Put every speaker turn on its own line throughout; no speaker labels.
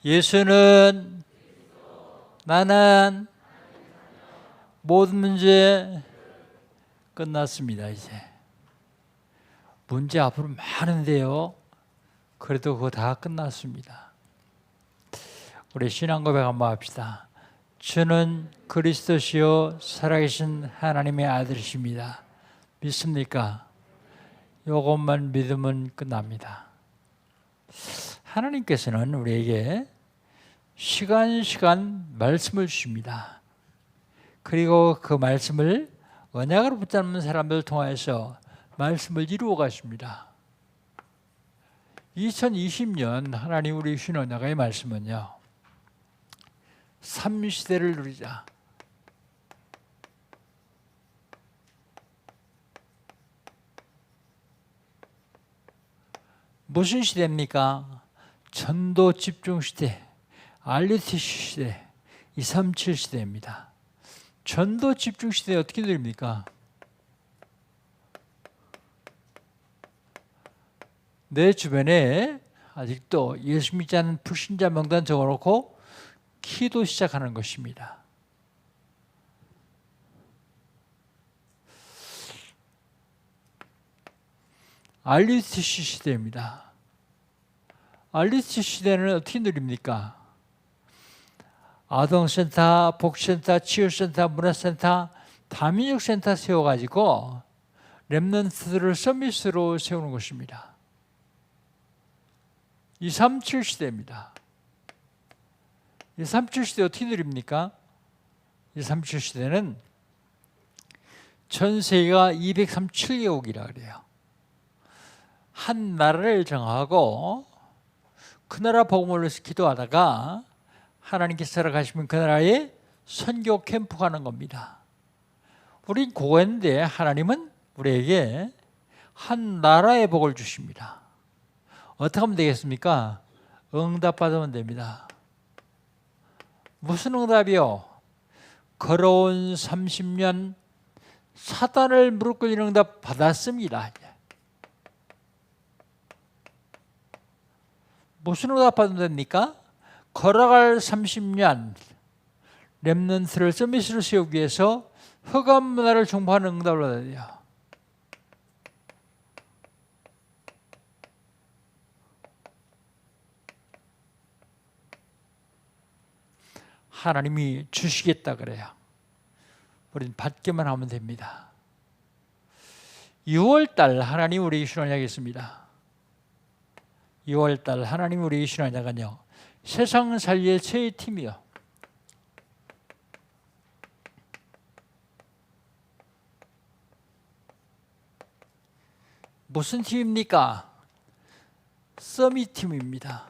예수는 나는 모든 문제 끝났습니다. 이제 문제 앞으로 많은데요. 그래도 그거 다 끝났습니다. 우리 신앙 고백 한번 합시다. 주는 그리스도시요 살아계신 하나님의 아들이십니다. 믿습니까? 이것만 믿으면 끝납니다. 하나님께서는 우리에게 시간 말씀을 주십니다. 그리고 그 말씀을 언약으로 붙잡는 사람들을 통해서 말씀을 이루어 가십니다. 2020년 하나님 우리 주신 언약의 말씀은요, 3시대를 누리자. 무슨 시대입니까? 전도 집중 시대, 알리티 시대, 237 시대입니다. 전도 집중 시대에 어떻게 됩니까? 내 주변에 아직도 예수 믿지 않는 불신자 명단 적어놓고 기도 시작하는 것입니다. 알리티 시대입니다. 알리티 시대는 어떻게 누립니까? 아동센터, 복지센터, 치유센터, 문화센터, 다민족센터 세워가지고 렘넌트들을 서밋으로 세우는 것입니다. 237 시대입니다. 237 시대 어떻게 누립니까? 237 시대는 전 세계가 237개국이라 그래요. 한 나라를 정하고 그 나라 복음을 위해서 기도하다가 하나님께서 살아가시면 그 나라에 선교 캠프 가는 겁니다. 우린 그거인데 하나님은 우리에게 한 나라의 복을 주십니다. 어떻게 하면 되겠습니까? 응답받으면 됩니다. 무슨 응답이요? 걸어온 30년 사단을 무릎 꿇는 응답 받았습니다. 무슨 응답 받으면 됩니까? 걸어갈 30년 렘넌트를 서밋으로 세우기 위해서 흑암 문화를 정복하는 응답을 받아야 돼요. 하나님이 주시겠다 그래요. 우리는 받기만 하면 됩니다. 6월달 하나님 우리에게 주신 언약이 있습니다. 6월달 하나님 우리에게 주신 언약은요, 세상 살리의 최애 팀이요. 무슨 팀입니까? 서밋 팀입니다.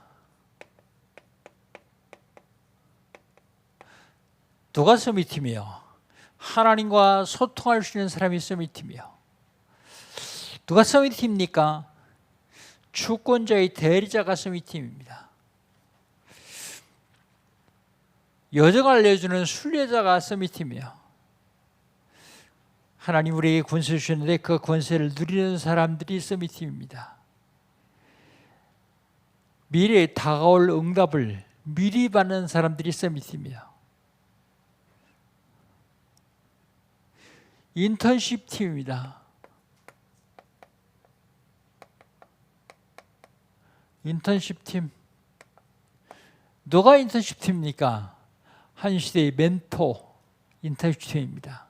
누가 서밋 팀이요? 하나님과 소통할 수 있는 사람이 서밋 팀이요. 누가 서밋 팀입니까? 주권자의 대리자가 서밋 팀입니다. 여정을 알려주는 순례자가 서밋 팀이요. 하나님 우리에게 권세 주셨는데 그 권세를 누리는 사람들이 서밋 팀입니다. 미래에 다가올 응답을 미리 받는 사람들이 서밋 팀이요. 인턴십 팀입니다. 인턴십 팀. 누가 인턴십 팀입니까? 한 시대의 멘토 인턴십 팀입니다.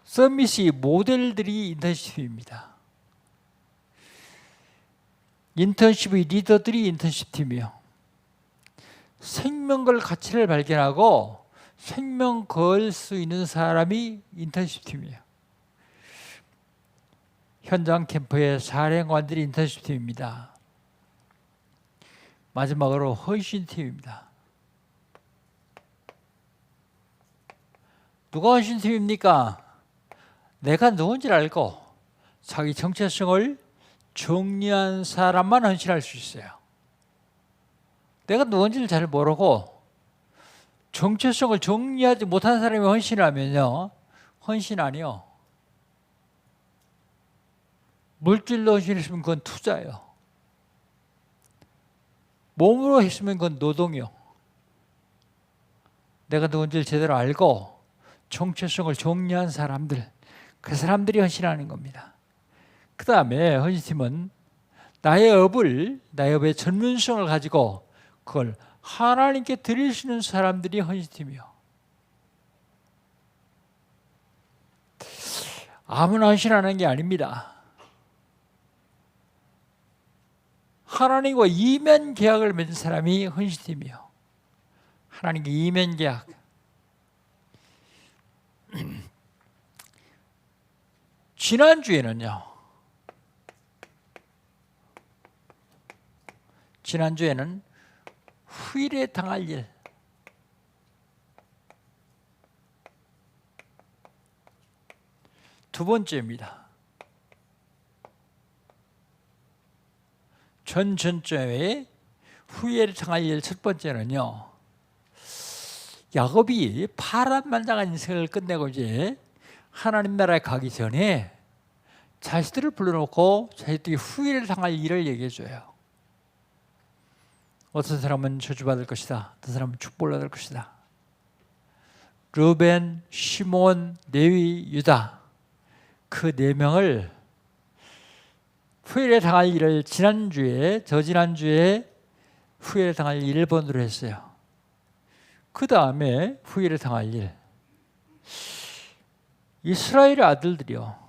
서밋이 모델들이 인턴십 팀입니다. 인턴십의 리더들이 인턴십 팀이요. 생명걸 가치를 발견하고 생명 걸 수 있는 사람이 인턴십 팀이에요. 현장 캠프의 사령관들이 인턴십 팀입니다. 마지막으로 헌신 팀입니다. 누가 헌신 팀입니까? 내가 누군지를 알고 자기 정체성을 정리한 사람만 헌신할 수 있어요. 내가 누군지를 잘 모르고 정체성을 정리하지 못한 사람이 헌신하면요, 헌신 아니요. 물질로 헌신했으면 그건 투자예요. 몸으로 했으면 그건 노동이요. 내가 누군지를 제대로 알고 정체성을 정리한 사람들, 그 사람들이 헌신하는 겁니다. 그 다음에 헌신팀은 나의 업의 전문성을 가지고 그걸 하나님께 드릴 수 있는 사람들이 헌신팀이요. 아무나 헌신하는 게 아닙니다. 하나님과 이면 계약을 맺은 사람이 헌신팀이요. 하나님께 이면 계약. 지난주에는 후일에 당할 일. 두 번째입니다. 전주에 후일에 당할 일 첫 번째는요. 야곱이 파란만장한 인생을 끝내고 이제 하나님 나라에 가기 전에 자식들을 불러놓고 자식들이 후일을 당할 일을 얘기해줘요. 어떤 사람은 저주받을 것이다. 어떤 사람은 축복을 받을 것이다. 르벤, 시몬, 레위, 유다 그 네 명을 후일에 당할 일을 저지난주에 후일에 당할 일을 1번으로 했어요. 그 다음에 후일에 당할 일. 이스라엘의 아들들이요.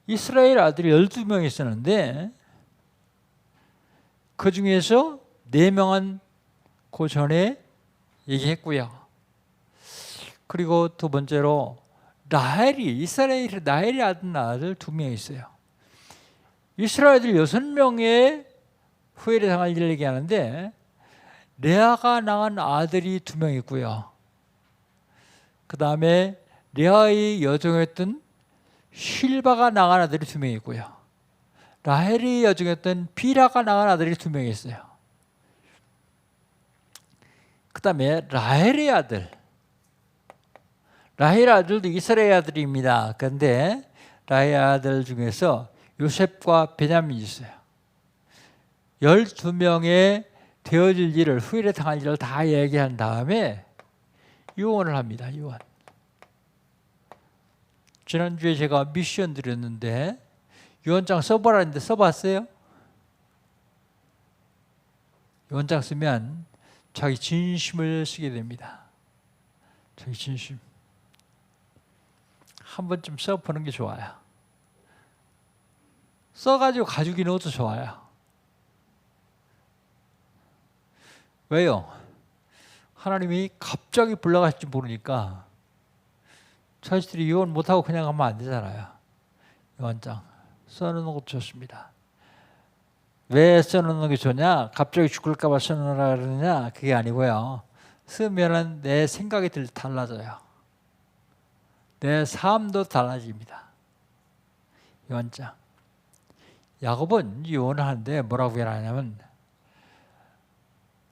이스라엘 아들이 12명이 있었는데 그 중에서 4명은 그 전에 얘기했고요. 그리고 두 번째로 이스라엘의 나엘의 아들 2명 있어요. 이스라엘 아들 6명의 후일에 당할 일을 얘기하는데 레아가 낳은 아들이 2명 있고요. 그 다음에 레아의 여종이었던 실바가 낳은 아들이 2명 있고요. 라헬이 여종이었던 비라가 낳은 아들이 2명 있어요. 그 다음에 라헬의 아들도 이스라엘 아들입니다. 그런데 라헬의 아들 중에서 요셉과 베냐민이 있어요. 12명의 되어질 일을 후일에 당할 일을 다 얘기한 다음에 유언을 합니다. 유언. 지난주에 제가 미션 드렸는데 유언장 써보라는데 써봤어요? 유언장 쓰면 자기 진심을 쓰게 됩니다. 자기 진심. 한 번쯤 써보는 게 좋아요. 써가지고 가지고 넣어도 좋아요. 왜요? 하나님이 갑자기 불러가실지 모르니까 자식들이 유언 못하고 그냥 가면 안 되잖아요. 유언장 써놓는 것도 좋습니다. 왜 써놓는 게 좋냐? 갑자기 죽을까 봐 써놓으라 그러느냐? 그게 아니고요. 쓰면은 내 생각이 달라져요. 내 삶도 달라집니다. 유언장. 야곱은 유언을 하는데 뭐라고 하냐면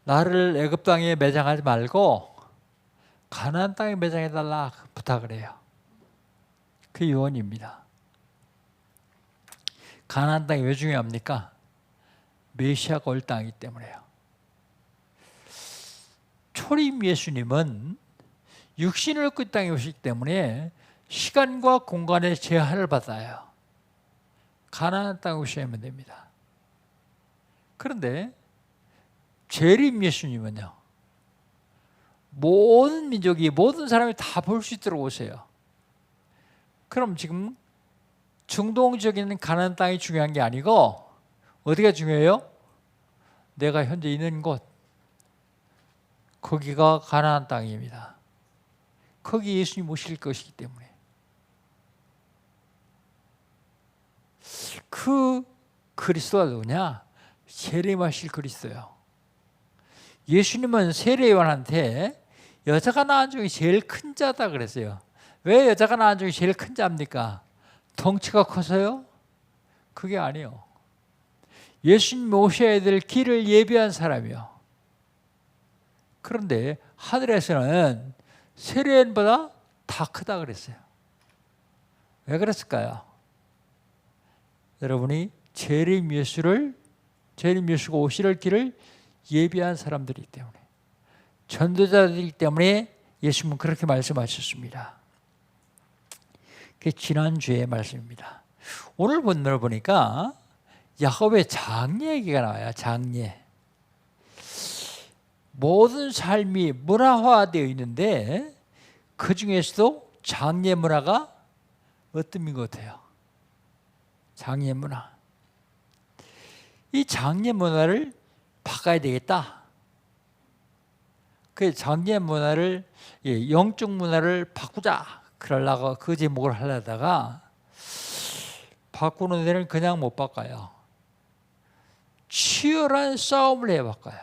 나를 애굽 땅에 매장하지 말고 가나안 땅에 매장해달라 부탁을 해요. 그 유언입니다. 가나안 땅이 왜 중요합니까? 메시아가 올 땅이기 때문에요. 초림 예수님은 육신을 입고 이 땅에 오시기 때문에 시간과 공간의 제한을 받아요. 가나안 땅에 오셔야만 됩니다. 그런데 재림 예수님은요. 모든 민족이 모든 사람이 다 볼 수 있도록 오세요. 그럼 지금 중동 지역에 있는 가나안 땅이 중요한 게 아니고 어디가 중요해요? 내가 현재 있는 곳. 거기가 가나안 땅입니다. 거기 예수님 오실 것이기 때문에. 그 그리스도가 누구냐? 세례하실 그리스도요. 예수님은 세례요한한테 여자가 낳은 중에 제일 큰 자다 그랬어요. 왜 여자가 낳은 중에 제일 큰 자입니까? 덩치가 커서요? 그게 아니에요. 예수님 오셔야 될 길을 예비한 사람이요. 그런데 하늘에서는 세례요한보다 다 크다 그랬어요. 왜 그랬을까요? 여러분이 재림 예수가 오실 길을 예비한 사람들이기 때문에, 전도자들이기 때문에 예수님은 그렇게 말씀하셨습니다. 그게 지난주의 말씀입니다. 오늘 본문을 보니까 야곱의 장래 얘기가 나와요. 장래. 모든 삶이 문화화되어 있는데 그 중에서도 장래 문화가 어떤 것 같아요? 장래 문화. 이 장래 문화를 바꿔야 되겠다. 그 장래 문화를, 영적 문화를 바꾸자. 그러려고 그 제목을 하려다가 바꾸는 데는 그냥 못 바꿔요. 치열한 싸움을 해 바꿔요.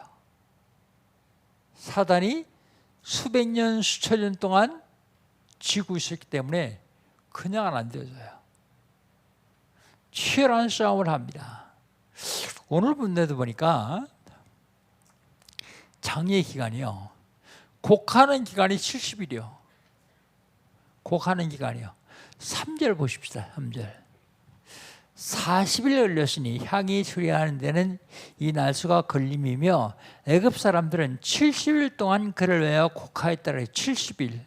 사단이 수백 년, 수천 년 동안 지고 있었기 때문에 그냥은 안 되어져요. 치열한 싸움을 합니다. 오늘 본문에도 보니까 장래 기간이요. 곡하는 기간이 70일이요. 곡하는 기간이요. 3절 보십시다. 3절. 40일 걸렸으니 향이 수리하는 데는 이 날수가 걸림이며 애굽 사람들은 70일 동안 그를 외워 곡하였다. 70일.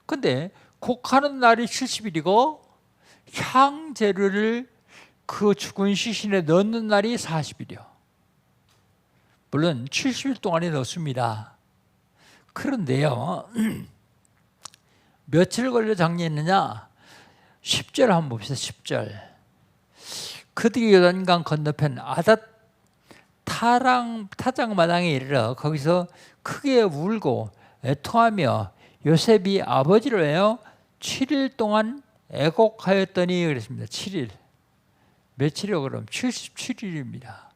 근데 곡하는 날이 70일이고 향 재료를 그 죽은 시신에 넣는 날이 40일이요. 물론 70일 동안에 넣습니다. 그런데요. 며칠 걸려 장례했느냐? 10절 한번 봅시다. 10절. 그들이 요단강 건너편 아닷 타장 마당에 이르러 거기서 크게 울고 애통하며 요셉이 아버지를 외워 7일 동안 애곡하였더니 그랬습니다. 7일. 며칠이요 그럼? 77일입니다.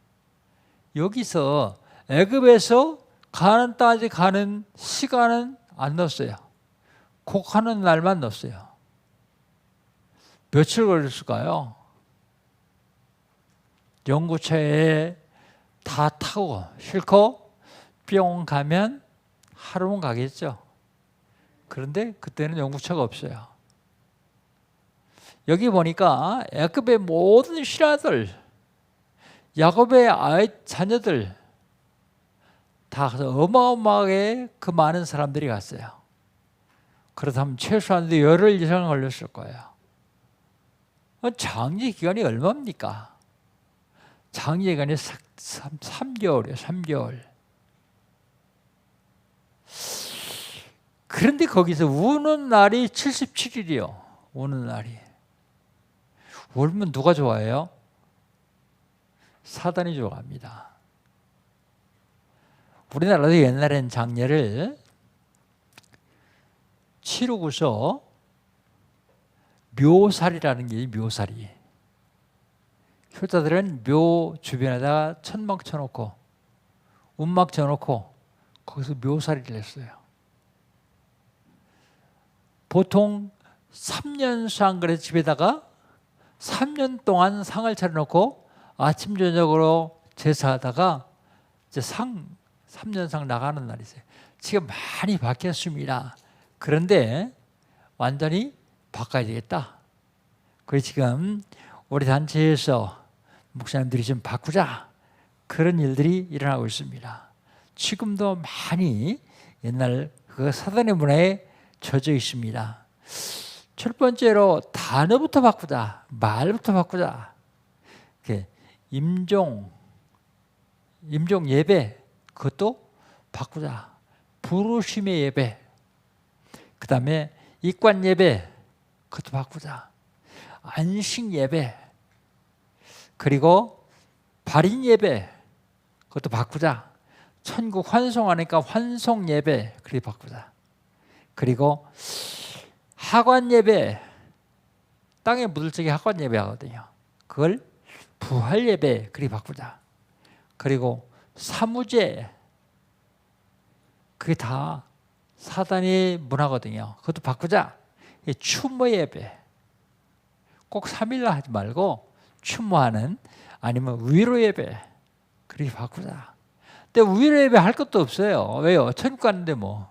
여기서 애굽에서 가나안 땅까지 가는 시간은 안 넣었어요. 곡하는 날만 넣었어요. 며칠 걸렸을까요? 연구차에 다 타고 싣고 뿅 가면 하루는 가겠죠. 그런데 그때는 연구차가 없어요. 여기 보니까 야곱의 모든 신하들, 야곱의 자녀들 다 어마어마하게 그 많은 사람들이 갔어요. 그렇다면 최소한 열흘 이상 걸렸을 거예요. 장례 기간이 얼마입니까? 장례 기간이 3개월이에요. 3개월. 그런데 거기서 우는 날이 77일이요. 우는 날이. 울면 누가 좋아해요? 사단이 좋아합니다. 우리나라도 옛날엔 장례를 치르고서 묘살이라는 게 묘살이. 효자들은 묘 주변에다가 천막 쳐놓고 운막 쳐놓고 거기서 묘살이를 했어요. 보통 3년 상 그래 집에다가 3년 동안 상을 차려놓고 아침 저녁으로 제사하다가 이제 3년 상 나가는 날이세요. 지금 많이 바뀌었습니다. 그런데 완전히 바꿔야 되겠다. 그래서 지금 우리 단체에서 목사님들이 좀 바꾸자. 그런 일들이 일어나고 있습니다. 지금도 많이 옛날 그 사단의 문화에 젖어 있습니다. 첫 번째로 단어부터 바꾸자. 말부터 바꾸자. 임종 예배 그것도 바꾸자. 부르심의 예배. 그 다음에 입관 예배 그것도 바꾸자. 안식 예배 그리고 발인 예배 그것도 바꾸자. 천국 환송하니까 환송 예배 그렇게 바꾸자. 그리고 하관 예배 땅에 묻을 적에 하관 예배 하거든요. 그걸 부활 예배 그렇게 바꾸자. 그리고 사무제 그게 다 사단의 문화거든요. 그것도 바꾸자. 추모 예배 꼭 3일날 하지 말고 추모하는 아니면 위로 예배 그렇게 바꾸자. 근데 위로 예배 할 것도 없어요. 왜요? 천국 가는데 뭘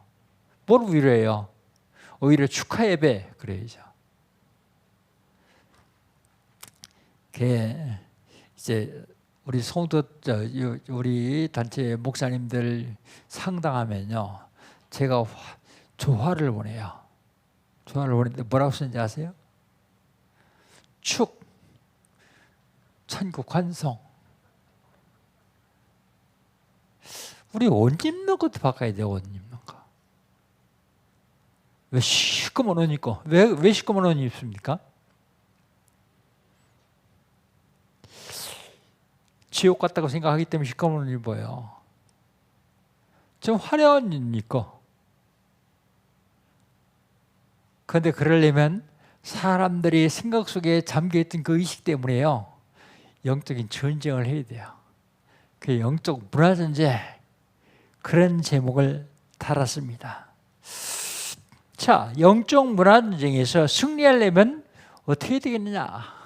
위로해요? 오히려 축하 예배 그래야죠. 이제 우리 성도 우리 단체 목사님들 상담하면요, 제가 조화를 보내요. 조화를 보내는데 뭐라고 쓰는지 아세요? 축, 천국 환송. 우리 옷 입는 것도 바꿔야 돼요. 옷 입는 거. 왜 시꺼먼 옷 입고 왜 시꺼먼 옷 입습니까? 지옥 같다고 생각하기 때문에 시꺼먼 옷 입어요. 좀 화려한 옷 입고. 그런데 그러려면 사람들이 생각 속에 잠겨있던 그 의식 때문에요, 영적인 전쟁을 해야 돼요. 그 영적 문화전쟁, 그런 제목을 달았습니다. 자, 영적 문화전쟁에서 승리하려면 어떻게 되겠느냐?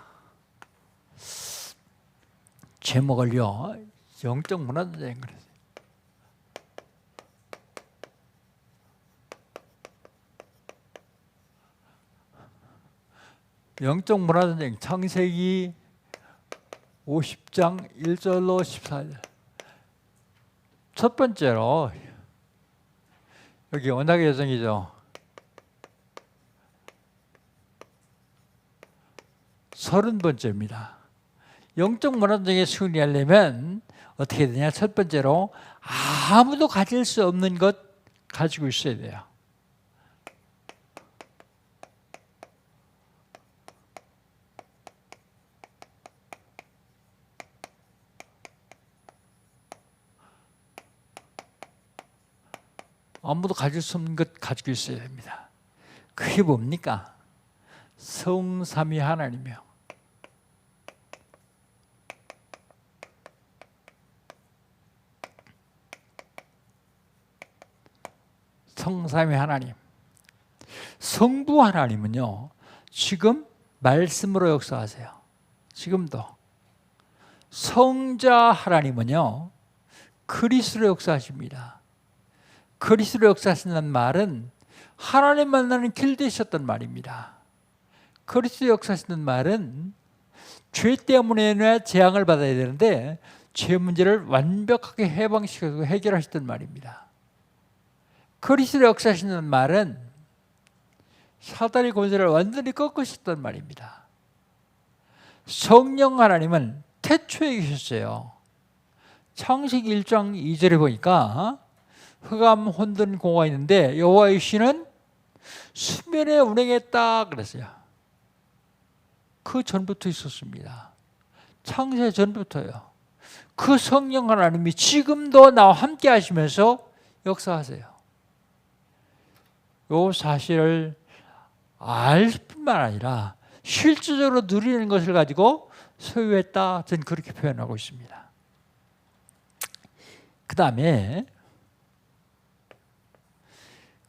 제목을요, 영적 문화전쟁 그랬어요. 영적 문화전쟁, 창세기 50장 1절로 14절. 첫 번째로 여기 언약의 여정이죠. 30번째입니다. 영적 문화전쟁에 승리하려면 어떻게 되냐? 첫 번째로 아무도 가질 수 없는 것 가지고 있어야 돼요. 아무도 가질 수 없는 것 가지고 있어야 됩니다. 그게 뭡니까? 성삼위 하나님이요. 성삼위 하나님. 성부 하나님은요, 지금 말씀으로 역사하세요. 지금도. 성자 하나님은요, 그리스도로 역사하십니다. 그리스도로 역사하신다는 말은 하나님 만나는 길 되셨단 말입니다. 그리스도 역사하신다는 말은 죄 때문에 재앙을 받아야 되는데 죄 문제를 완벽하게 해방시켜서 해결하셨단 말입니다. 그리스도 역사하신다는 말은 사단의 권세를 완전히 꺾으셨단 말입니다. 성령 하나님은 태초에 계셨어요. 창세기 1장 2절에 보니까 흑암 혼돈 공허가 있는데 여호와의 신은 수면에 운행했다 그랬어요. 그 전부터 있었습니다. 창세 전부터요. 그 성령 하나님이 지금도 나와 함께 하시면서 역사하세요. 이 사실을 알 뿐만 아니라 실질적으로 누리는 것을 가지고 소유했다, 저는 그렇게 표현하고 있습니다. 그 다음에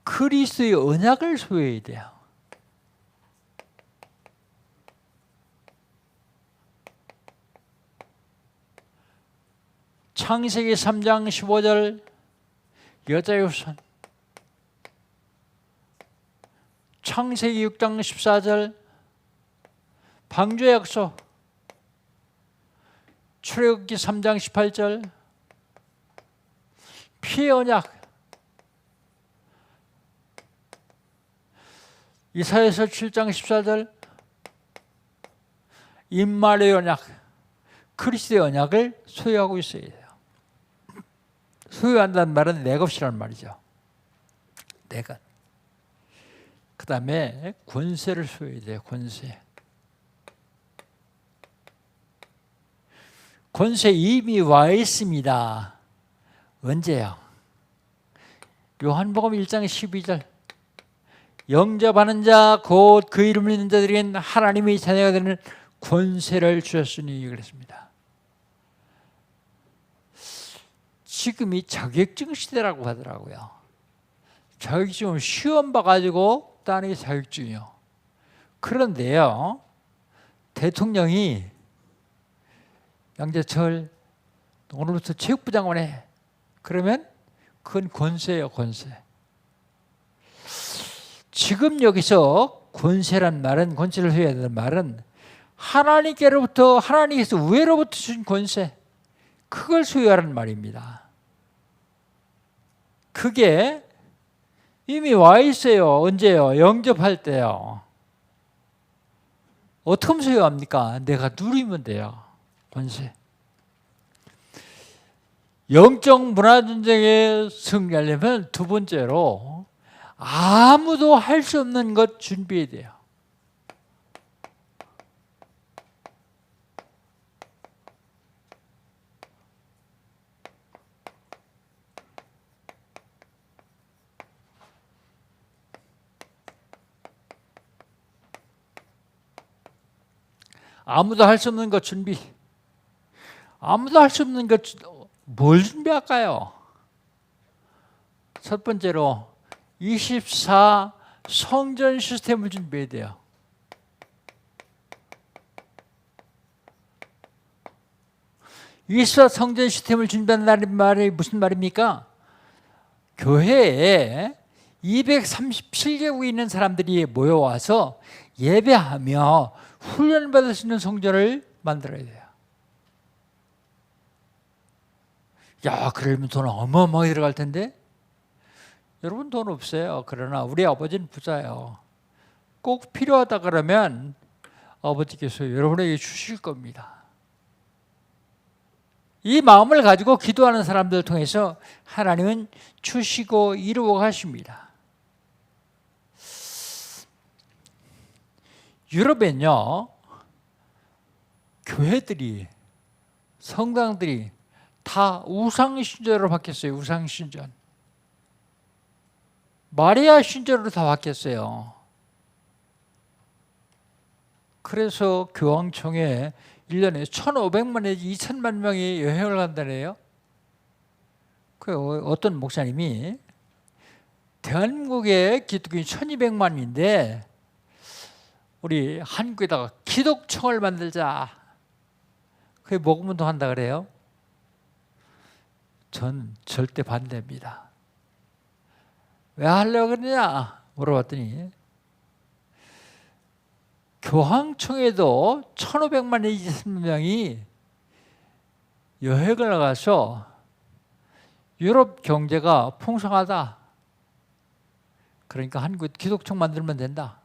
그리스도의 언약을 소유해야 돼요. 창세기 3장 15절 여자의 후손, 창세기 6장 14절 방주의 약속, 출애굽기 3장 18절 피의 언약, 이사야서 7장 14절 임마누엘 언약, 그리스도의 언약을 소유하고 있어야 돼요. 소유한다는 말은 내 것이라는 말이죠. 내 것. 그 다음에 권세를 소유해야 돼요. 권세. 권세 이미 와 있습니다. 언제요? 요한복음 1장 12절 영접하는 자 곧 그 이름을 믿는 자들에게는 하나님의 자녀가 되는 권세를 주셨으니 그랬습니다. 지금이 자격증 시대라고 하더라고요. 자격증을 시험 봐가지고 따는 게 자격증이요. 그런데요, 대통령이 양재철 오늘부터 체육부 장관 해. 그러면 그건 권세예요, 권세. 지금 여기서 권세란 말은, 권세를 해야 되는 말은 하나님께서 우애로부터 주신 권세, 그걸 소유하라는 말입니다. 그게 이미 와 있어요. 언제요? 영접할 때요. 어떻게 하면 소유합니까? 내가 누리면 돼요. 권세. 영적 문화전쟁에 승리하려면 두 번째로 아무도 할 수 없는 것 준비해야 돼요. 아무도 할 수 없는 것 준비. 아무도 할 수 없는 것 뭘 준비할까요? 첫 번째로 24 성전 시스템을 준비해야 돼요. 이24 성전 시스템을 준비한다는 말이 무슨 말입니까? 교회에 237개국에 있는 사람들이 모여와서 예배하며 훈련받을 수 있는 성전을 만들어야 돼요. 야, 그러면 돈 어마어마하게 들어갈 텐데? 여러분 돈 없어요. 그러나 우리 아버지는 부자예요. 꼭 필요하다 그러면 아버지께서 여러분에게 주실 겁니다. 이 마음을 가지고 기도하는 사람들을 통해서 하나님은 주시고 이루어 가십니다. 유럽엔요, 교회들이, 성당들이 다 우상신전으로 바뀌었어요. 우상신전. 마리아 신전으로 다 바뀌었어요. 그래서 교황청에 1년에 1,500만 내지 2,000만 명이 여행을 간다네요. 그 어떤 목사님이 대한민국의 기독교인이 1,200만인데 우리 한국에다가 기독청을 만들자. 그게 복음운동 한다 그래요. 전 절대 반대입니다. 왜 하려고 그러냐 물어봤더니 교황청에도 1,500만 내지 2,000명이 여행을 가서 유럽 경제가 풍성하다. 그러니까 한국 기독청 만들면 된다.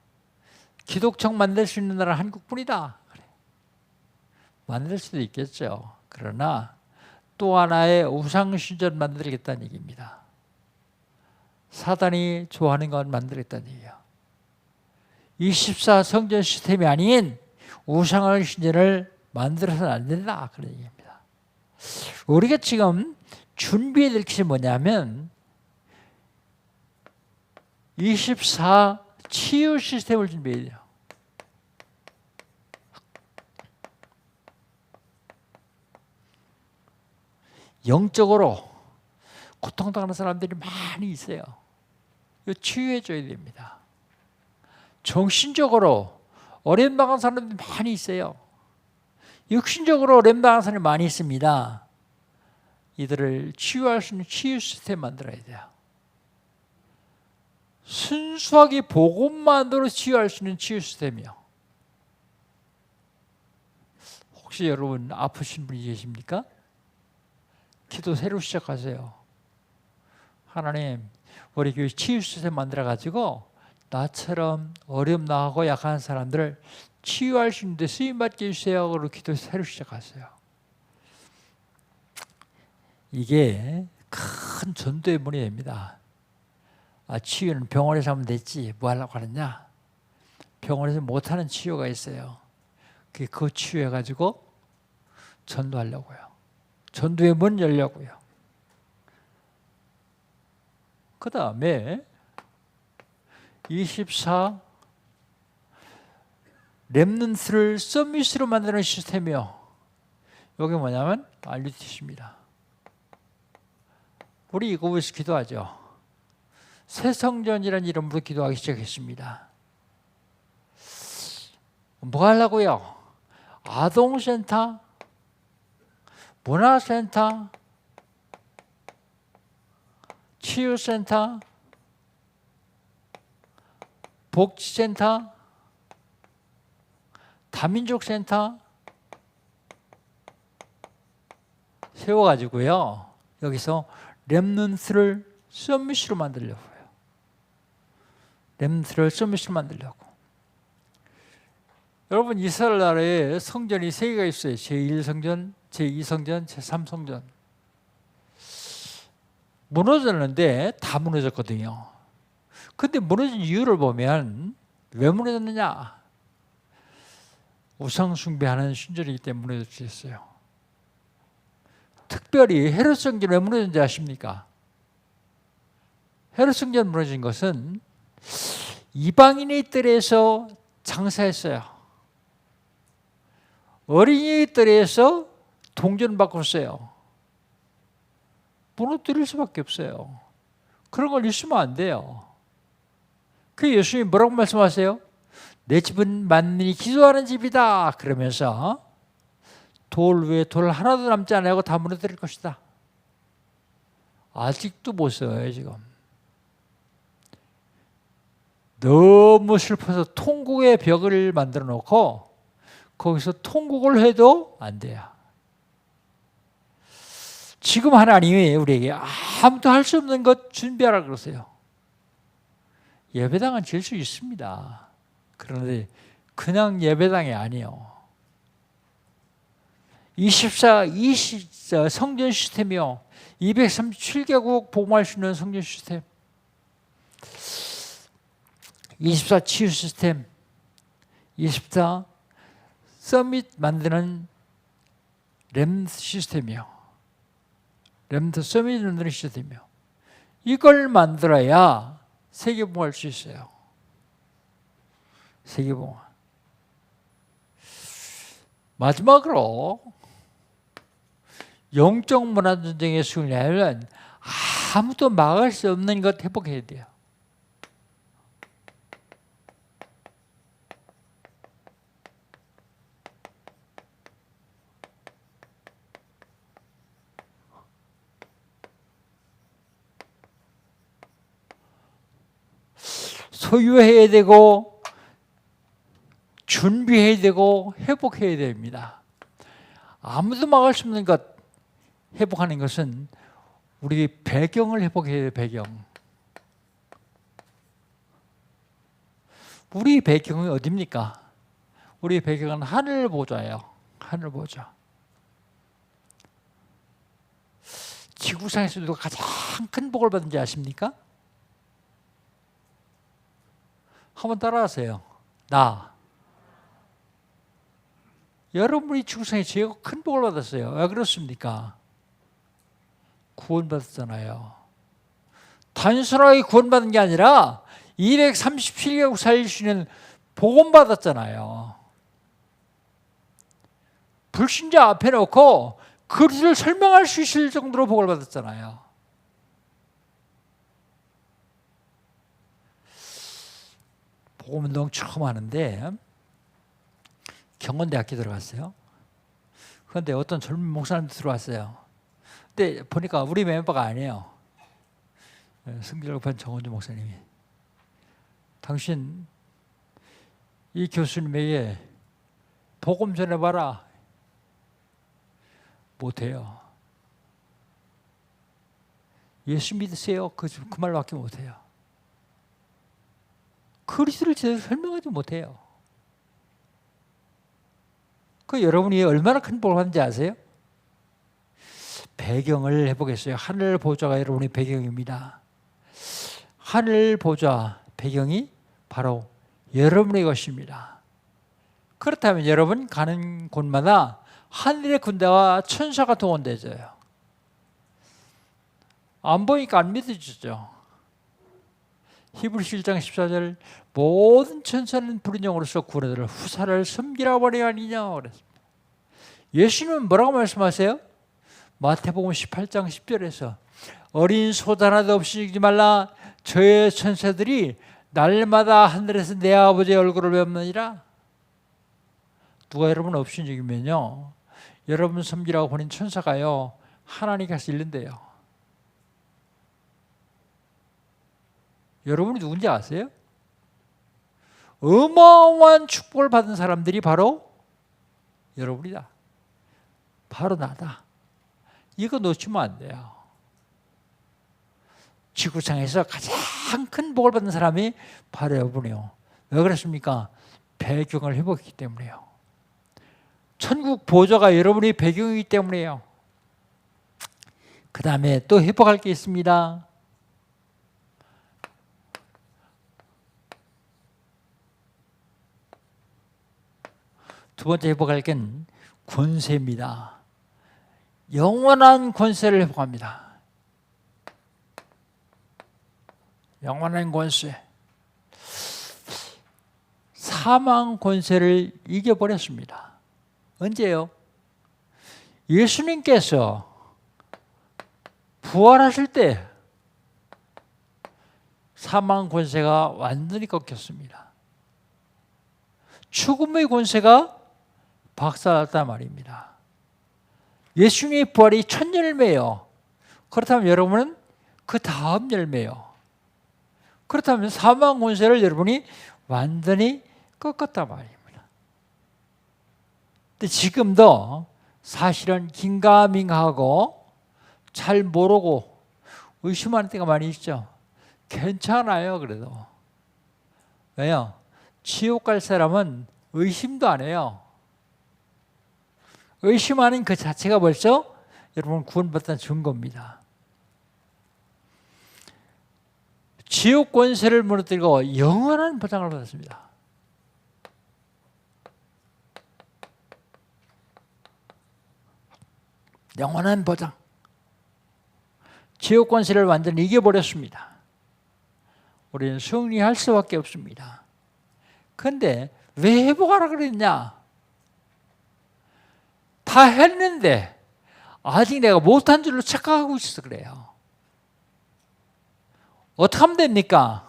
기독청 만들 수 있는 나라는 한국뿐이다. 그래. 만들 수도 있겠죠. 그러나 또 하나의 우상신전 만들겠다는 얘기입니다. 사단이 좋아하는 건 만들겠다는 얘기예요. 24 성전 시스템이 아닌 우상을 신전을 만들어서는 안 된다. 그런 얘기입니다. 우리가 지금 준비해야 될 것이 뭐냐면 24 치유 시스템을 준비해야 돼요. 영적으로 고통당하는 사람들이 많이 있어요. 이거 치유해줘야 됩니다. 정신적으로 어려움당한 사람들이 많이 있어요. 육신적으로 어려움당한 사람이 많이 있습니다. 이들을 치유할 수 있는 치유 시스템 만들어야 돼요. 순수하게 복음만으로 치유할 수 있는 치유 시스템이요. 혹시 여러분 아프신 분이 계십니까? 기도 새로 시작하세요. 하나님, 우리 교회 치유 시스템 만들어가지고 나처럼 어려움 나하고 약한 사람들을 치유할 수 있는데 쓰임받게 해주세요. 그리고 기도 새로 시작하세요. 이게 큰 전도의 문이 됩니다. 치유는 병원에서 하면 됐지 뭐 하려고 하느냐. 병원에서 못하는 치유가 있어요. 그 치유해가지고 전도하려고요. 전도의 문 열려고요. 그 다음에 24 렘넌트를 서밋으로 만드는 시스템이요. 이게 뭐냐면 RUTC입니다. 우리 이곳에서 기도하죠. 새성전이라는 이름으로 기도하기 시작했습니다. 뭐 하려고요? 아동센터, 문화센터, 치유센터, 복지센터 다 다민족 센터 세워가지고요. 여기서 렘넌트를 서밋으로 만들려고 해요. 렘넌트를 서밋으로 만들려고. 여러분 이스라엘 나라에 성전이 3개가 있어요. 제1성전, 제2성전, 제3성전. 무너졌는데 다 무너졌거든요. 근데 무너진 이유를 보면 왜 무너졌느냐? 우상 숭배하는 신전이기 때문에 무너졌어요. 특별히 헤롯 성전 왜 무너졌는지 아십니까? 헤롯 성전 무너진 것은 이방인의 뜰에서 장사했어요. 어린이의 뜰에서 동전 바꿨어요. 무너뜨릴 수밖에 없어요. 그런 걸 있으면 안 돼요. 그 예수님이 뭐라고 말씀하세요? 내 집은 만민이 기도하는 집이다. 그러면서 돌 위에 돌 하나도 남지 않고 다 무너뜨릴 것이다. 아직도 못 써요, 지금. 너무 슬퍼서 통곡의 벽을 만들어 놓고 거기서 통곡을 해도 안 돼요. 지금 하나님이 우리에게 아무도 할 수 없는 것 준비하라 그러세요. 예배당은 질 수 있습니다. 그런데 그냥 예배당이 아니에요. 24 성전 시스템이요. 237개국 복음할 수 있는 성전 시스템. 24 치유 시스템. 24 서밋 만드는 렘넌트 시스템이요. 렘넌트 서밋 만드는 시스템이요. 이걸 만들어야 세계복음할 수 있어요. 세계복음. 마지막으로 영적 문화 전쟁의 승리하려면 아무도 막을 수 없는 것 회복해야 돼요. 소유해야 되고 준비해야 되고 회복해야 됩니다. 아무도 막을 수 없는 것 회복하는 것은 우리 배경을 회복해야 돼요. 배경. 우리 배경이 어디입니까? 우리 배경은 하늘 보좌예요. 하늘 보좌. 지구상에서도 가장 큰 복을 받은지 아십니까? 한번 따라하세요. 나. 여러분이 지구상에 제일 큰 복을 받았어요. 왜 그렇습니까? 구원받았잖아요. 단순하게 구원받은 게 아니라 237개국 살릴 수 있는 복음 받았잖아요. 불신자 앞에 놓고 그리스도를 설명할 수 있을 정도로 복을 받았잖아요. 복음운동 처음 하는데 경원대학교 들어갔어요. 그런데 어떤 젊은 목사님도 들어왔어요. 근데 보니까 우리 멤버가 아니에요. 승길급한 정원주 목사님이. 당신 이 교수님에게 복음 전해봐라. 못해요. 예수 믿으세요. 그 말밖에 못해요. 그리스도를 제대로 설명하지 못해요. 그 여러분이 얼마나 큰 복을 받는지 아세요? 배경을 해보겠어요. 하늘 보좌가 여러분의 배경입니다. 하늘 보좌 배경이 바로 여러분의 것입니다. 그렇다면 여러분 가는 곳마다 하늘의 군대와 천사가 동원되어져요. 안 보니까 안 믿어지죠. 히브리서 1장 14절 모든 천사는 부른 영으로서 구원을 후사를 섬기라 버려 아니냐 그랬습니다. 예수님은 뭐라고 말씀하세요? 마태복음 18장 10절에서 어린 소다 하나도 없이 죽지 말라. 저의 천사들이 날마다 하늘에서 내 아버지의 얼굴을 뵙느니라. 누가 여러분 없이 죽이면요, 여러분 섬기라고 보낸 천사가요 하나님께서 일른대요. 여러분이 누군지 아세요? 어마어마한 축복을 받은 사람들이 바로 여러분이다. 바로 나다. 이거 놓치면 안 돼요. 지구상에서 가장 큰 복을 받는 사람이 바로 여러분이요. 왜 그렇습니까? 배경을 회복했기 때문에요. 천국 보좌가 여러분의 배경이기 때문에요. 그 다음에 또 회복할 게 있습니다. 두 번째 회복할 게 권세입니다. 영원한 권세를 회복합니다. 영원한 권세. 사망 권세를 이겨버렸습니다. 언제요? 예수님께서 부활하실 때 사망 권세가 완전히 꺾였습니다. 죽음의 권세가 박살났단 말입니다. 예수님의 부활이 첫 열매예요. 그렇다면 여러분은 그 다음 열매예요. 그렇다면 사망 권세를 여러분이 완전히 꺾었단 말입니다. 근데 지금도 사실은 긴가민가하고 잘 모르고 의심하는 때가 많이 있죠. 괜찮아요, 그래도. 왜요? 지옥 갈 사람은 의심도 안 해요. 의심하는 그 자체가 벌써 여러분 구원받았다는 증거입니다. 지옥 권세를 무너뜨리고 영원한 보장을 받았습니다. 영원한 보장. 지옥 권세를 완전히 이겨버렸습니다. 우리는 승리할 수밖에 없습니다. 그런데 왜 회복하라 그랬냐? 다 했는데 아직 내가 못한 줄로 착각하고 있어서 그래요. 어떻게 하면 됩니까?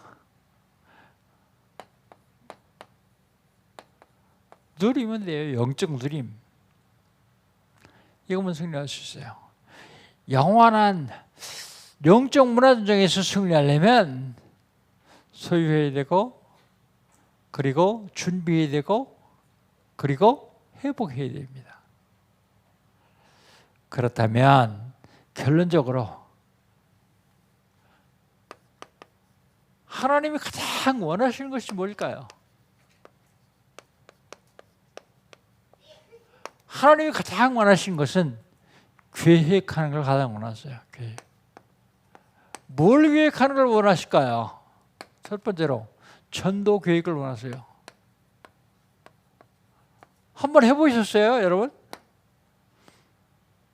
누리면 돼요. 영적 누림. 이거면 승리할 수 있어요. 영원한 영적 문화전쟁에서 승리하려면 소유해야 되고, 그리고 준비해야 되고, 그리고 회복해야 됩니다. 그렇다면 결론적으로 하나님이 가장 원하시는 것이 뭘까요? 하나님이 가장 원하시는 것은 계획하는 걸 가장 원하세요. 계획. 뭘 계획하는 걸 원하실까요? 첫 번째로 전도 계획을 원하세요. 한번 해보셨어요, 여러분?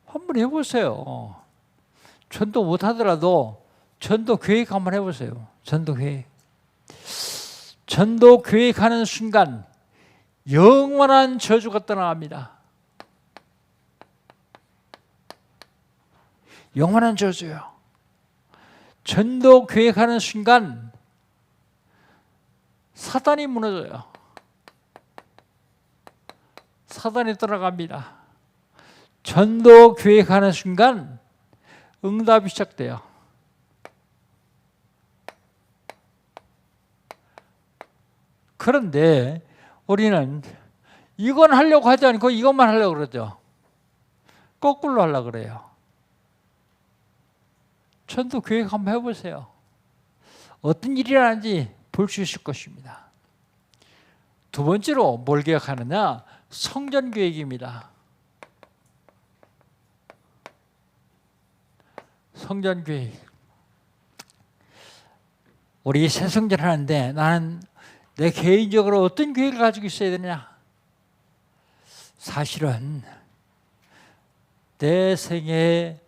한번 해보세요. 전도 못하더라도 전도 계획 한번 해보세요. 전도 계획. 전도 계획하는 순간 영원한 저주가 떠나갑니다. 영원한 저주요. 전도 계획하는 순간 사단이 무너져요. 사단이 떠나갑니다. 전도 계획하는 순간 응답이 시작돼요. 그런데 우리는 이건 하려고 하지 않고 이것만 하려고 그러죠. 거꾸로 하려고 그래요. 전도 계획 한번 해보세요. 어떤 일이 일어나는지 볼 수 있을 것입니다. 두 번째로 뭘 계획하느냐? 성전 계획입니다. 성전 계획. 우리 새 성전 하는데 나는 내 개인적으로 어떤 계획을 가지고 있어야 되느냐? 사실은 내 생애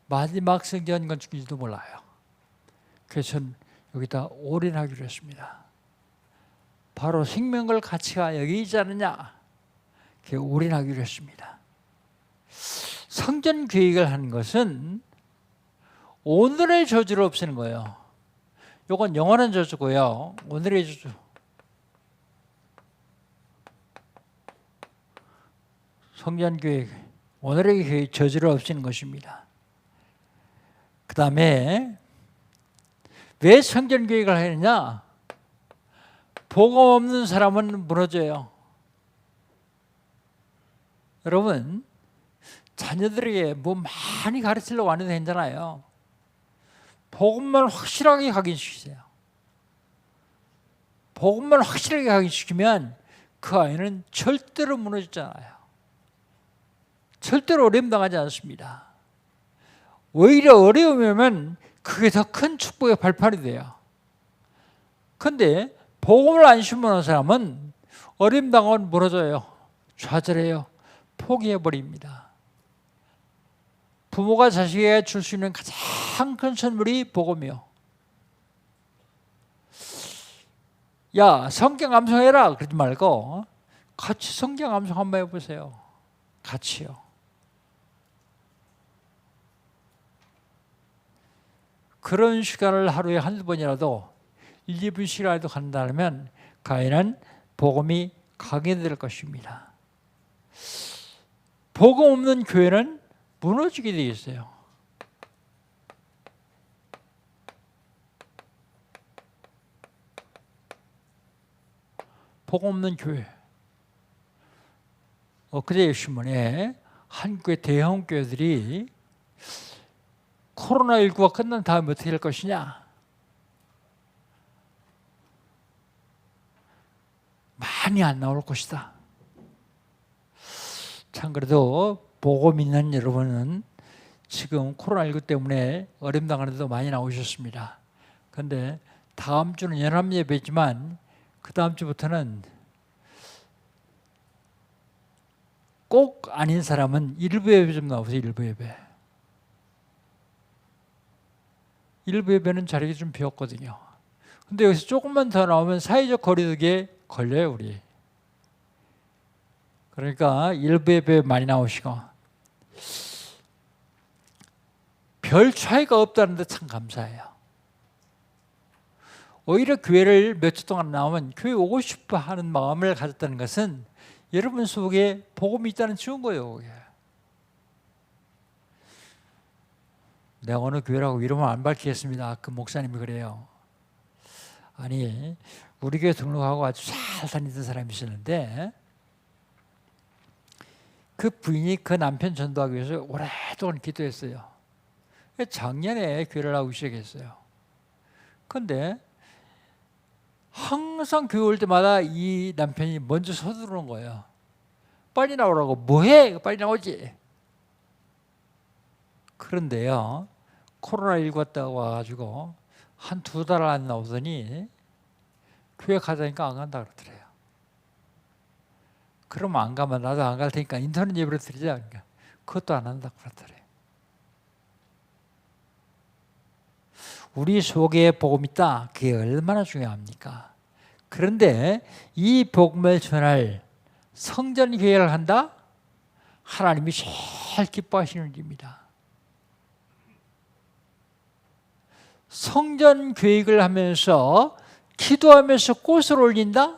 마지막 성전 건축인지도 몰라요. 그래서 전 여기다 올인하기로 했습니다. 바로 생명걸 가치가 여기 있지 않느냐? 그게 올인하기로 했습니다. 성전 계획을 하는 것은 오늘의 저주를 없애는 거예요. 이건 영원한 저주고요. 오늘의 저주. 성전 계획, 오늘의 저주를 없애는 것입니다. 그 다음에 왜 성전 계획을 하느냐? 복음 없는 사람은 무너져요. 여러분, 자녀들에게 뭐 많이 가르치려고 안 해도 괜찮아요. 복음만 확실하게 각인시키세요. 복음만 확실하게 각인시키면 그 아이는 절대로 무너지잖아요. 절대로 어려움 당하지 않습니다. 오히려 어려움이 오면 그게 더 큰 축복의 발판이 돼요. 그런데 복음을 안 심어놓은 사람은 어려움 당하면 무너져요. 좌절해요. 포기해버립니다. 부모가 자식에게 줄 수 있는 가장 큰 선물이 복음이요. 야, 성경 암송해라 그러지 말고 같이 성경 암송 한번 해보세요. 같이요. 그런 시간을 하루에 한두 번이라도 1, 2분씩이라도 간다면 그 아이는 복음이 각인될 것입니다. 복음 없는 교회는 무너지게 되어 있어요. 복음 없는 교회. 엊그제 신문에 한국의 대형 교회들이 코로나19가 끝난 다음에 어떻게 될 것이냐. 많이 안 나올 것이다. 참 그래도 복음 있는 여러분은 지금 코로나19 때문에 어려움 당하는 데도 많이 나오셨습니다. 그런데 다음 주는 연합 예배지만 그 다음 주부터는 꼭 아닌 사람은 일부 예배 좀 나오세요. 일부 예배. 일부 예배는 자리가 좀 비었거든요. 근데 여기서 조금만 더 나오면 사회적 거리두기에 걸려요, 우리. 그러니까 일부 예배 많이 나오시고 별 차이가 없다는 데 참 감사해요. 오히려 교회를 몇 주 동안 나오면 교회 오고 싶어 하는 마음을 가졌다는 것은 여러분 속에 복음이 있다는 증거예요. 내가 어느 교회라고 이름은 안 밝히겠습니다. 그 목사님이 그래요. 아니, 우리 교회 등록하고 아주 잘 다니던 사람이 있었는데 그 부인이 그 남편 전도하기 위해서 오랫동안 기도했어요. 작년에 교회를 나오기 시작했어요. 그런데 항상 교회 올 때마다 이 남편이 먼저 서두르는 거예요. 빨리 나오라고. 뭐해? 빨리 나오지. 그런데요, 코로나19 갔다 와가지고 한 2달 안 나오더니 교회 가자니까 안 간다 그러더래요. 그럼 안 가면 나도 안 갈 테니까 인터넷 예배로 드리자. 그러니까 그것도 안 한다고 그러더래요. 우리 속에 복음이 있다. 그게 얼마나 중요합니까? 그런데 이 복음을 전할 성전교회를 한다? 하나님이 제일 기뻐하시는 일입니다. 성전교육을 하면서 기도하면서 꽃을 올린다?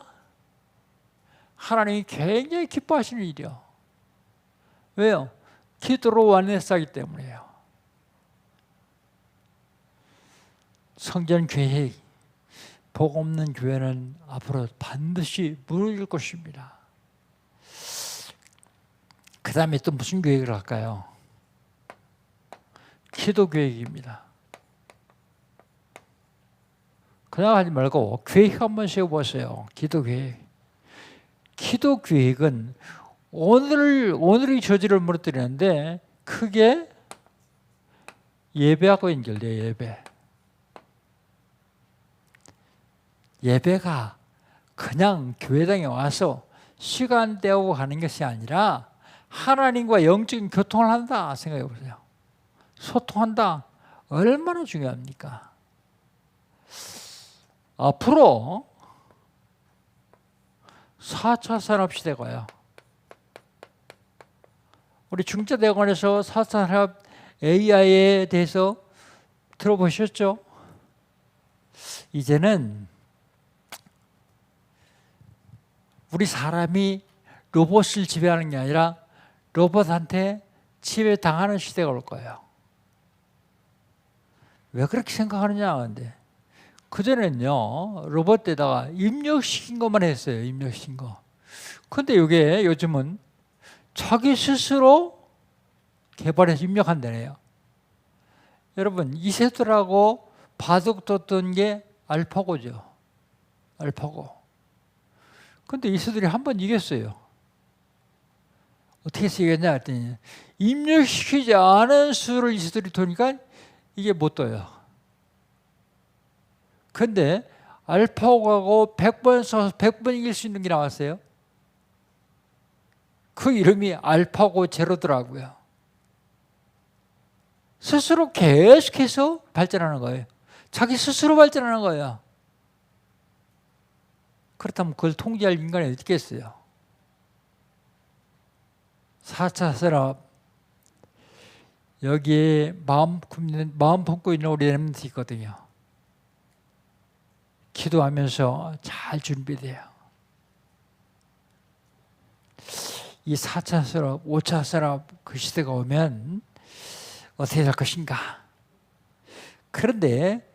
하나님이 굉장히 기뻐하시는 일이요. 왜요? 기도로 완성하기 때문에요. 성전교회, 복 없는 교회는 앞으로 반드시 무너질 것입니다. 그 다음에 또 무슨 교육을 할까요? 기도교육입니다. 그냥 하지 말고 계획 한번 세워보세요. 기도계획. 기도계획은 오늘의 저지를 무너뜨리는데 크게 예배하고 연결돼요. 예배. 예배가 그냥 교회당에 와서 시간 때우고 가는 것이 아니라 하나님과 영적인 교통을 한다 생각해 보세요. 소통한다. 얼마나 중요합니까? 앞으로 4차 산업시대가 와요. 우리 중자대학원에서 4차 산업 AI에 대해서 들어보셨죠? 이제는 우리 사람이 로봇을 지배하는 게 아니라 로봇한테 지배당하는 시대가 올 거예요. 왜 그렇게 생각하느냐 근데 그전에는요 로봇에다가 입력시킨 것만 했어요. 입력시킨 거. 근데 이게 요즘은 자기 스스로 개발해서 입력한다네요. 여러분, 이세돌하고 바둑 뒀던 게 알파고죠. 알파고. 근데 이세돌이 한 번 이겼어요. 어떻게 해서 이겼냐 했더니 입력시키지 않은 수를 이세돌이 도니까 이게 못 떠요. 근데 알파고하고 100번 써서 100번 이길 수 있는 게 나왔어요. 그 이름이 알파고 제로더라고요. 스스로 계속해서 발전하는 거예요. 자기 스스로 발전하는 거예요. 그렇다면 그걸 통제할 인간이 어디 있겠어요? 4차 산업, 여기에 마음 품고 있는 우리 렘넌트 있거든요. 기도하면서 잘 준비돼요. 이 4차 산업, 5차 산업 그 시대가 오면 어떻게 될 것인가? 그런데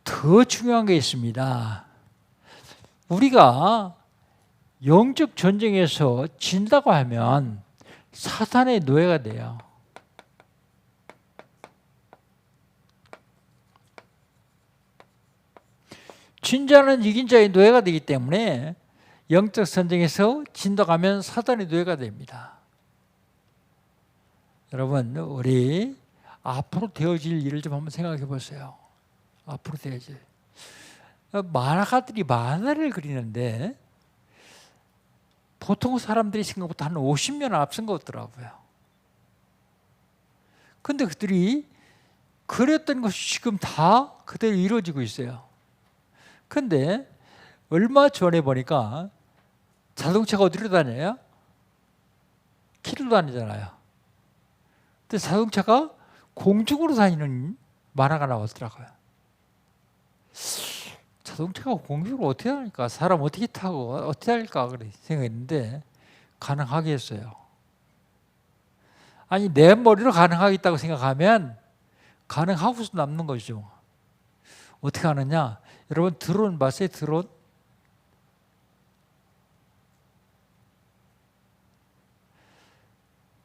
더 중요한 게 있습니다. 우리가 영적 전쟁에서 진다고 하면 사탄의 노예가 돼요. 진 자는 이긴 자의 노예가 되기 때문에 영적 전쟁에서 진다고 하면 사탄의 노예가 됩니다. 여러분, 우리 앞으로 되어질 일을 좀 한번 생각해 보세요. 앞으로 되어질. 만화가들이 만화를 그리는데 보통 사람들이 생각보다 한 50년 앞선 것 같더라고요. 근데 그들이 그렸던 것이 지금 다 그대로 이루어지고 있어요. 근데 얼마 전에 보니까 자동차가 어디로 다녀요? 길로 다니잖아요. 근데 자동차가 공중으로 다니는 만화가 나왔더라고요. 자동차가 공중으로 어떻게 다닐까? 사람 어떻게 타고 어떻게 할까? 그래 생각했는데 가능하겠어요. 아니 내 머리로 가능하겠다고 생각하면 가능하고서 남는 거죠. 어떻게 하느냐? 여러분 드론 봤어요? 드론?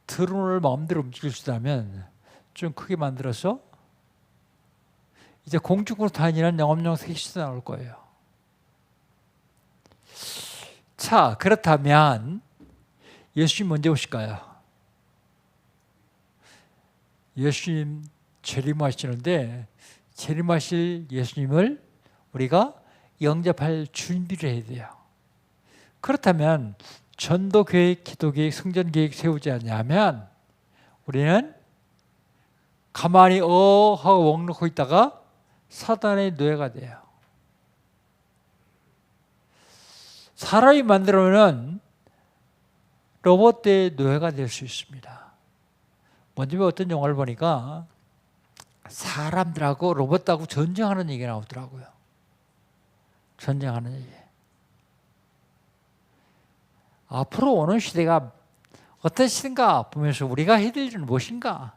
드론을 마음대로 움직일 수 있다면 좀 크게 만들어서 이제 공중으로 다니는 영업용 택시도 나올 거예요. 자, 그렇다면 예수님 언제 오실까요? 예수님 재림하시는데 재림하실 예수님을 우리가 영접할 준비를 해야 돼요. 그렇다면 전도계획, 기도계획, 성전계획 세우지 않냐면 우리는 가만히 하고 웍놓고 있다가 사단의 노예가 돼요. 사람이 만들어놓은 로봇의 노예가 될 수 있습니다. 먼저 어떤 영화를 보니까 사람들하고 로봇하고 전쟁하는 얘기가 나오더라고요. 전쟁하는 얘기. 앞으로 오는 시대가 어떤 시대인가 보면서 우리가 해야 될 일은 무엇인가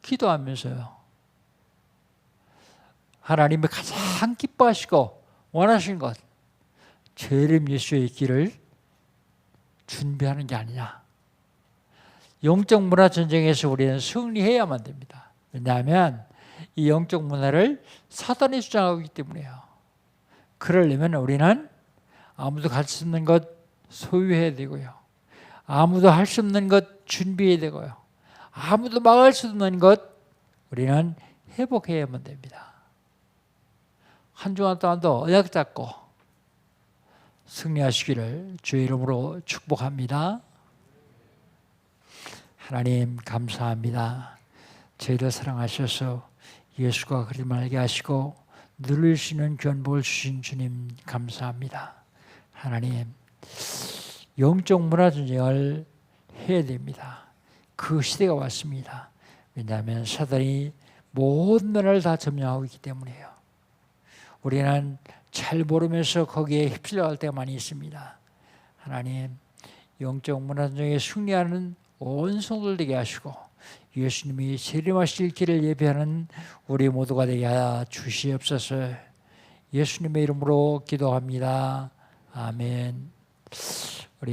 기도하면서요. 하나님이 가장 기뻐하시고 원하시는 것 재림 예수의 길을 준비하는 게 아니냐. 영적 문화 전쟁에서 우리는 승리해야만 됩니다. 왜냐하면 이 영적 문화를 사단이 주장하고 있기 때문에요. 그러려면 우리는 아무도 갈 수 없는 것 소유해야 되고요. 아무도 할 수 없는 것 준비해야 되고요. 아무도 막을 수 없는 것 우리는 회복해야만 됩니다. 한 주간 동안도 언약 잡고 승리하시기를 주의 이름으로 축복합니다. 하나님 감사합니다. 저희를 사랑하셔서 예수가 그리 말게 하시고 누리시는 견복을 주신 주님 감사합니다. 하나님 영적 문화 전쟁을 해야 됩니다. 그 시대가 왔습니다. 왜냐하면 사단이 모든 면을 다 점령하고 있기 때문에요. 우리는 잘 모르면서 거기에 휩쓸려갈 때가 많이 있습니다. 하나님 영적 문화 전쟁에 승리하는 온 성도들 되게 하시고 예수님이 재림하실 길을 예배하는 우리 모두가 되게 하여 주시옵소서. 예수님의 이름으로 기도합니다. 아멘. 우리